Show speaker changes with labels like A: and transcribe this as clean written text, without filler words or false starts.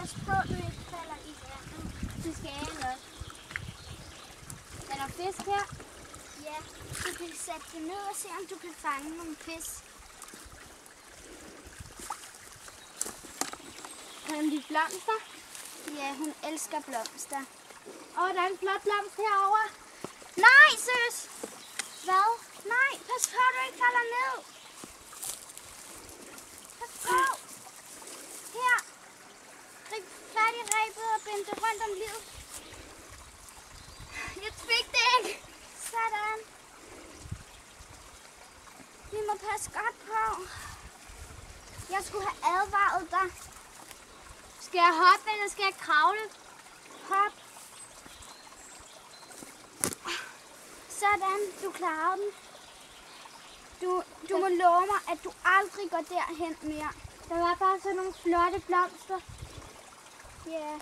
A: pas på, at du ikke falder i vandet.
B: Det skal jeg nok. Er der fisk her?
A: Ja, du kan sætte det ned og se, om du kan fange nogle fisk.
B: Har hun de blomster?
A: Ja, hun elsker blomster.
B: Åh, der er en flot blomst herovre.
A: Nej, søs!
B: Hvad?
A: Nej, pas på, at du ikke falder ned. Pas på. Her. Grib fat i rebet og bind det rundt om livet. Jeg fik det ikke. Sådan. Vi må passe godt på. Jeg skulle have advaret dig.
B: Skal jeg hoppe, eller skal jeg kravle?
A: Hop. Sådan, du klarer den. Du må love mig, at du aldrig går derhen mere.
B: Der var bare sådan nogle flotte blomster.
A: Ja.